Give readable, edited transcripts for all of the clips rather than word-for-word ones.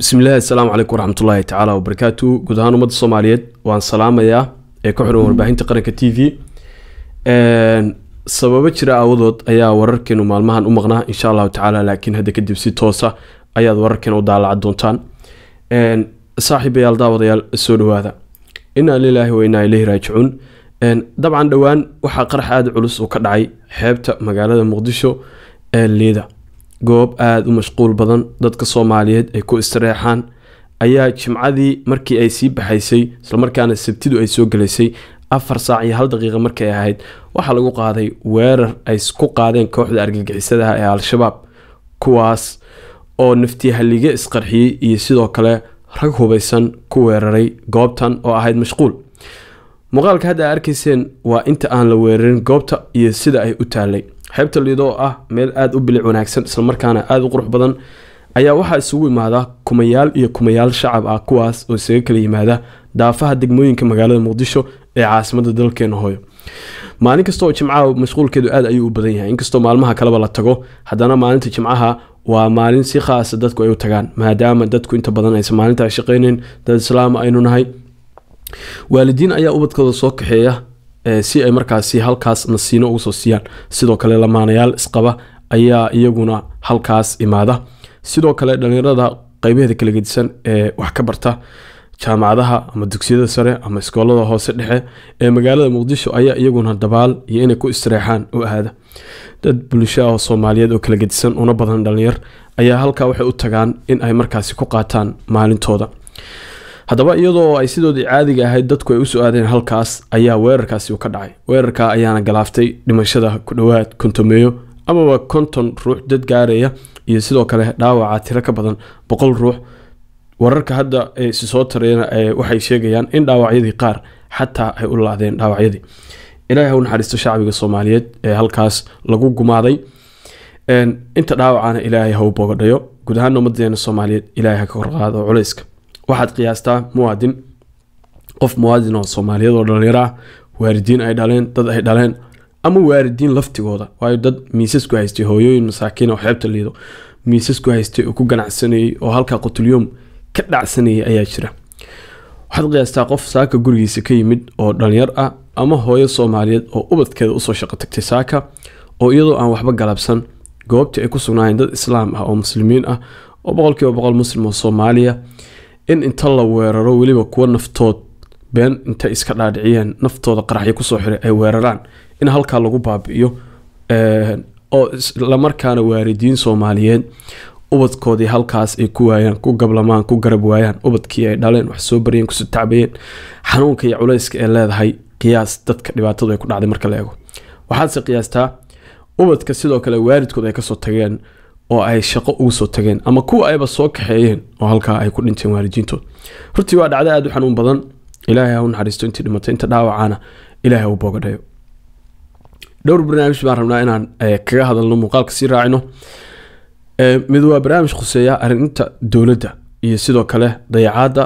بسم الله السلام عليكم ورحمة الله تعالى وبركاته قدهان ومد الصوماليات وان سلام يا كحر ورباهين تقرنك تي في سبب جرا awdood ayaa wararkeenu maalmahan u maqnaa insha Allah taala laakiin hadda kadib si toos ah ayaad wararkeenu u daalac doontaan saaxiibayaal daawadayaal soo dhawaada inna lillahi wa inna ilayhi raaji'un dabcan dhawaan waxa qarax aad culus oo ka dhacay xeebta magaalada Muqdisho ee Liida goob aad u mashquul badan dadka Soomaaliyeed ay ku istiraexaan ayaa jimcadii markii ay sii baxaysay isla markaana sabtidu ay soo galeysay 4 saac iyo 1 daqiiqo markay ahayd waxa lagu qaaday weerar ay isku qaadeen kooxda argagixisada ee Al-Shabaab kuwaas oo naftii halige isqarxiyay iyo sidoo kale rag hubeysan ku weeraray goobtan oo ahayd mashquul muuqaalka hadda arkayseen waa inta aan la weerarin goobta iyo sida ay u taalay xeebta Liido ah meel aad u bilic wanaagsan isla markaana aad u qurux badan ayaa waxa isugu yimaada kumayaal shacab ah kuwaas oo isaga kala yimaada daafaha degmooyinka magaalada Muqdisho ee caasimadda dalkeena hooyo maalin kasta oo jimcaha mashquulkeedu aad ayuu u badan yahay inkastoo maalmaha kale la tago haddana maalinta jimcaha waa maalin si khaas ah dadku ay u tagaan maadaama dadku inta badan ay maalinta shaqeyneen dad islaam aynu nahay waalidiin ayaa ubadkooda soo kaxeeya si ay markaasi halkaas nasiino ugu soo siiyaan sidoo kale lamaanayaal isqaba ayaa iyaguna halkaas imaada sidoo kale dhalinyarada qaybaheeda kala gedisan ee wax ka barta jaamacadaha ama dugsiyada sare ama iskoolada hoose dhexe ee magaalada Muqdisho ayaa iyaguna dabaal iyo inay ku istiraexaan u aada dad bulshada Soomaaliyeed oo kala gedisan una badan dhalinyar ayaa halka waxay u tagaan in ay markaasi ku qaataan maalintooda haddaba iyadoo ay sidoodii caadiga ahayd dadku ay u soo aadeen halkaas ayaa weerarkaasi ka dhacay weerarka ayaana galaaftay dhimashada ku dhawaad kontomeeyo ama 50 ruux dad gaaraya iyo sidoo kale dhaawaca tiro ka badan 100 ruux wararka hadda ay soo tareeyana waxay sheegayaan in dhaawacyadii qaar xataa ay u laadeen dhaawacyadii ilaahay uu naxariisto shacbiga Soomaaliyeed ee halkaas lagu gumaaday inta dhaawacana ilaahay ha u bogadhayo guud ahaan ummadeena Soomaaliyeed ilaahay ha ka horqaado culayska waxaad qiyaastaa qof muwaadin oo Soomaaliyeed oo dhalinyaro ah waalidiin ay dhaleen dad ay dhaleen ama waalidiin laftigooda waayo dad miisas ku haystay hooyooyin masaakiin oo xeebta Liido miisas ku haystay oo ku ganacsanayay oo halka qutulyoom ka dhacsanayay ayaa jira waxaad qiyaastaa qof saaka gurigiisa ka yimid oo dhalinyar ah ama hooyo Soomaaliyeed oo ubadkeeda u soo shaqo tagtay saaka oo iyadoo aan waxba galabsan goobtii ay ku sugnaayeen dad islaam ah oo muslimiin ah oo 100% muslim oo Soomaaliya in inta la weeraro waliba kuwa naftood been inta iska dhaadhiciyeen naftooda qaraxyo ku soo xiray ay weeraraan in halka lagu baabi'iyo oo la markaana waalidiin Soomaaliyeed ubadkoodii halkaas ay ku waayaan ku gablamaan ku garab waayaan ubadkii ay dhaleen wax soo bariyeen ku tacbayeen xanuunka iyo culayska ee leedahay qiyaas dadka dhibaatadu ay ku dhacday marka la eego waxaad si qiyaastaa ubadka sidoo kale waalidkood ay ka soo tageen oo ay shaqo ugu soo tageen ama kuwa ayba soo kaxeeyeen oo halka ay ku dhinteen waalidiintood runtii waa dhacdo aad u xanuun badan ilaahay ha u naxariisto intii dhimatay inta dhaawacana ilaahay u bogadhayo dhowr barnaamij baan rabnaa inaan kaga hadalno muuqaalka si raacino mid waa barnaamij khuseeya arrinta dawladda iyo sidoo kale dayacaadda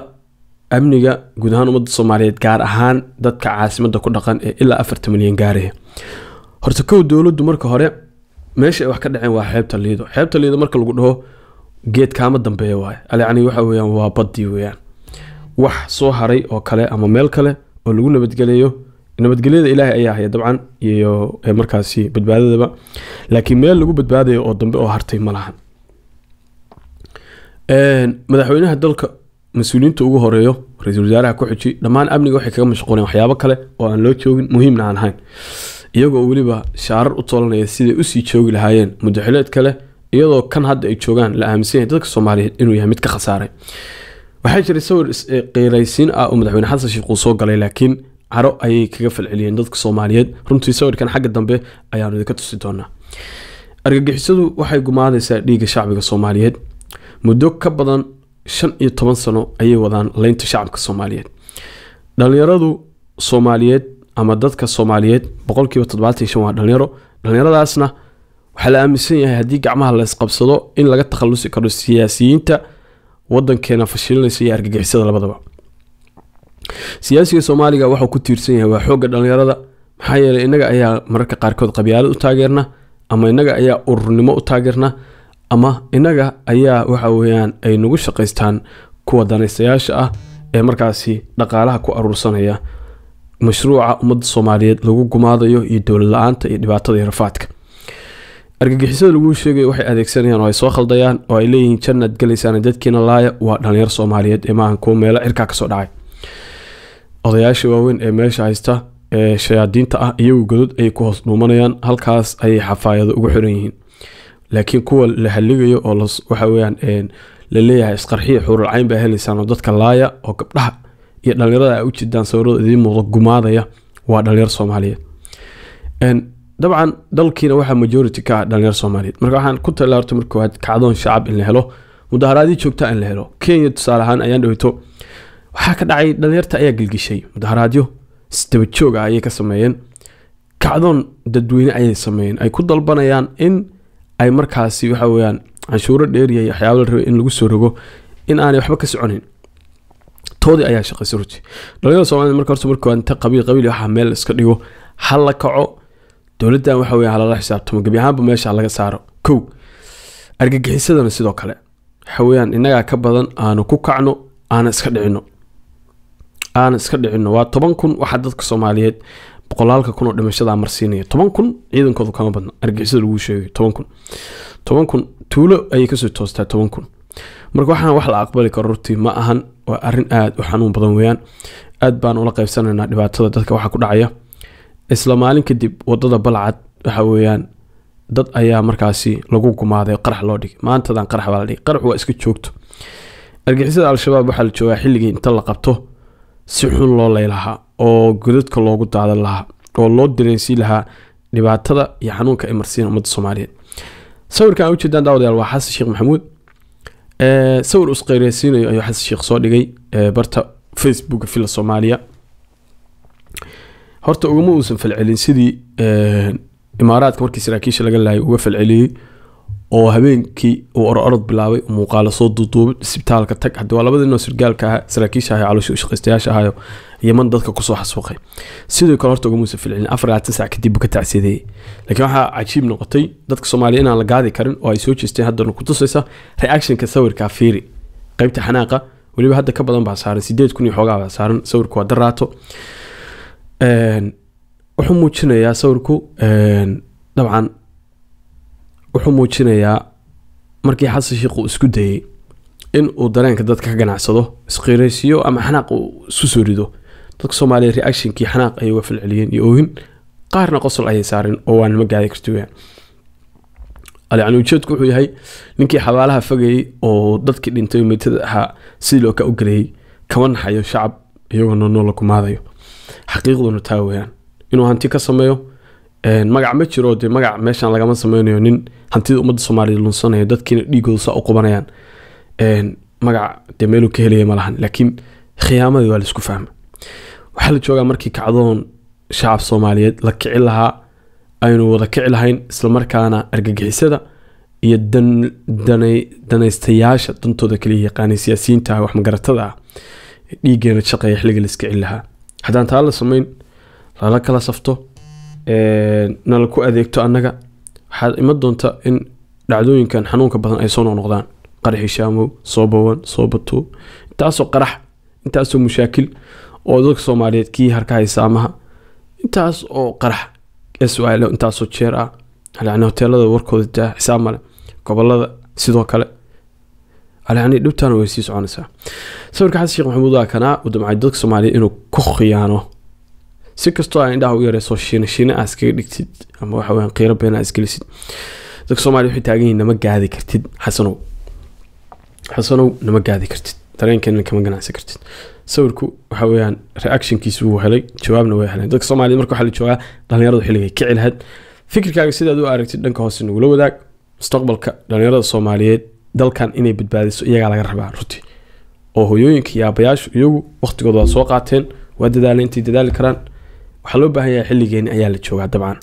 amniga guud ahaan ummadda Soomaaliyeed gaar ahaan dadka caasimadda ku dhaqan ee ilaa 4 milyan gaaraya horta kow dawladdu marka hore meesha ay wax ka dhaceen waa xeebta Liido marka lagu dhaho geed kaama dambeeyo waay yani waxa weeyaan waa badii weeyaan wax soo haray oo kale ama meel kale oo lagu nabadgelyada ilaahay ayaa haya dabcan iyo markaasi badbaadadaba laakiin meel lagu badbaadayo oo dambe oo hartay ma lahan madaxweynaha dalka mas'uuliyiinta ugu horeeyo ra'iisul wasaaraha ku xiji dhamaan amniga waxay kaga mashquuleen waxyaabo kale oo aan loo joogin muhiimna aan ahayn iyagoo waliba shaarar u toolanaya sidii u sii joogi lahaayeen muddaxileed kale iyadoo kan hadda ay joogaan la aaminsan yahay dadka Soomaaliyeed inuu yahay mid ka khasaaray waxay jiray sawir qeyraysiin ah oo madaxweyne Xasan Sheekh uu soo galay laakiin caro ayay kaga falceliyeen dadka Soomaaliyeed runtii sawirkan xagga dambe ayaanu idinka tusi doonaa argagixisadu waxay gumaadaysaa dhiigga shacbiga Soomaaliyeed muddo ka badan 15 sano ayay wadaan leynta shacabka Soomaaliyeed dhalinyaradu Soomaaliyeed ama dadka Soomaaliyeed 75% waa dhalinyaradaasna waxa la aaminsan yahay hadii gacmaha la isqabsado in laga takhalusi karo siyaasiyiinta wadankeena fashilinaysa iyo argagixisada labadaba siyaasiga Soomaaliga waxa ku tiirsan yahay waa xoogga dhalinyarada maxaa yeelay inaga ayaa mararka qaarkood qabyaalad u taageerna ama inaga ayaa ururnimo u taageerna ama inaga ayaa waxa weeyaan ay nagu shaqaystaan kuwa danaystayaasha ah ee markaasi dhaqaalaha ku aruursanaya mashruuca ummadda Soomaaliyeed lagu gumaadayo iyo dawlad la'aanta iyo dhibaatada iyo rafaadka argagixisada lagu sheegay waxay adeegsanayaan oo ay soo khaldayaan oo ay leeyihiin jannad galeysana dadkiina laaya waa dhalinyar Soomaaliyeed ee maahan kuwa meelo cirka ka soo dhacay odayaasha waaweyn ee meesha haysta ee shayaadiinta ah iyagu godad ay ku hoos dhuumanayaan halkaas ay xafaayado ugu xiran yihiin laakiin kuwa la haligayo oo waxa weeyaan la leeyahay isqarxiye xurul cayn baa helaysan oo dadka laaya oo gabdhaha iyo dhalinyarada ay u jidaan sawirada idin muuqda gumaadaya waa dhalinyar Soomaaliyeed dabcan dalkiina waxa majority ka dhalinyar Soomaaliyeed marka waxaan ku talaarto markii waad kacdoon shacab in la helo mudaharaadii joogta in la helo Kenya tusaale ahaan ayaan dhaweyto waxa ka dhacay dhalinyarta ayaa gilgishay mudaharaadyo isdaba joog ah ayay ka sameeyeen kacdoon dadweyne ayay sameeyeen ay ku dalbanayaan in ay markaasi waxa weeyaan canshuuro dheeriya iyo waxyaabo la rabo in lagu soo rogo in aanay waxba ka soconin toodi ayaa shaqaysan runtii dhalinyarada Soomaaliyeed marka horta markii inta qabiil waxa meel iska dhigo hal la kaco dawladdan waxa weeyaan la xisaabtamo gabi ahaanba meesha laga saaro kow argagixisadana sidoo kale waxa weeyaan inaga ka badan aanu ku kacno aan iska dhicino waa 10,000 waxa dadka Soomaaliyeed boqolaalka kun oo dhimashada marsiinaya 10,000 ciidankoodu kama badna argagixisada lagu sheegay 10,000 tuulo ay ka soo toostaa 10,000 marka waxaan wax la aqbali karo runtii ma ahan waa arin aad u xanuun badan weeyaan aad baan ula qaybsanaynaa dhibaatada dadka waxa ku dhacaya isla maalin kadib wadada Balcad waxa weeyaan dad ayaa markaasi lagu gumaaday qarax loo dhigay maantadan qarax baa la dhigay qarax waa iska joogto argagixisada al-shabaab waxa la joogaa xilligii inta la qabto si xun loo leelaha oo godadka loogu daadan lahaa oo loo dareensiin lahaa dhibaatada iyo xanuunka ay marsiin ummadda Soomaaliyeed sawirkan u jeedaan daawadayaal waa Xasan Sheekh Maxamuud sawir usqeyreysiinayo ayuu Xasan Sheekh soo dhigay barta Facebook fila Soomaaliya horta uguma uusan falcelin sidii imaaraadka markii saraakiisha laga laayay uga falceliyay oo habeenkii uu orod bilaabay muuqaal soo duuduubay isbitaalka tag hadii waa labadii sirgaalka ah saraakiisha ay caloosha u shaqaystayaasha ahayo Yemen dadka ku soo xasuuqay sidoo kale horta uguma uusan falcelin 4 saac kadib ka tacsiiday laakiin waxa cajiib noqotay dadka Soomaaliyeed inaan la gaadi karin oo ay soo jeesteen haddana ku tusaysa reaction-ka sawirka fiiri qaybta xanaaqa waliba hadda ka badan baa saaran 8,000 xoogaa baa saaran sawirku waa daraato wuxuu muujinayaa sawirku dabcan wuxuu muujinayaa markii Xasan Sheekh uu isku dayay in uu dareenka dadka ka ganacsado isqeyreysiyo ama xanaaq uu isu soo rido dadka Soomaaliyeed reaction-kii xanaaq ay uga falceliyeen iyo oohin qaarna qosol ayay saareen oo waan ma gaadi karto weeyaan yani ujeedku wuxuu yahay ninkii xabaalaha fagayay oo dadkii dhintay meetada ahaa si loo ka u galay kama naxayo shacab iyagoo nool kumaadayo xaqiiqduna taa weeyaan inuu hanti ka sameeyo magac ma jiro de magac meeshan laga ma sameeyo nin hantida ummadda Soomaaliyeed lunsanayo dadkina dhiigooda sa u qabanayaan magac de meelu ka helay malahan laakiin khiyaamada waa la isku fahmay waxa la joogaa markii kacdoon shacab Soomaaliyeed la kici lahaa aynu wada kici lahayn isla markaana argagixisada iyo danaystayaasha dantooda kaliya yaqaan siyaasiyiinta wax magaratada ah dhiigeena shaqeeya xilliga la iska cilaha hadaan taa la sameyn la kala safto nala ku adeegto annaga waxa ima doonta in dhacdooyinkan xanuunka badan ay soo noqdaan qarax shaamo soo bawan soo bato intaasoo qarax intaasoo mushaakil oo dadka Soomaaliyeed kii harka haysaamaha intaas oo qarax SOL intaasoo jeer ah yani hoteelada warkooda xisaab male gobolada sidoo kale yani dhibtaan way sii soconaysaa sawirka Xasan Sheekh Maxamuud kana u damcay dadka Soomaaliyeed inuu ku khiyaano si kastoo ay indhaha u yareyso shiina askaga dhigtid ama waxa weeyaan qeyro beena iskalisid dadka Soomaaliyeed waxay taagan yihiin nama gaadi kartid xasanow nama gaadi kartid dareenkeena kama ganacsi kartid sawirku waxa weeyaan reaction-kiisu uu helay jawaabna way heleen dadka Soomaaliyeed marka waxa la joogaa dhalinyarada xilliga kici lahayd fikirkaaga sidaad u aragtid dhanka hoose nagu la wadaag mustaqbalka dhalinyarada Soomaaliyeed dalkan inay badbaadiso iyaga laga rabaa runtii oo hooyooyinka iyo aabayaashu iyagu waqtigooda soo qaateen waa dadaaleen intii dadaali karaan waxa loo baahan yahay xilligeena ayaa la joogaa dabcan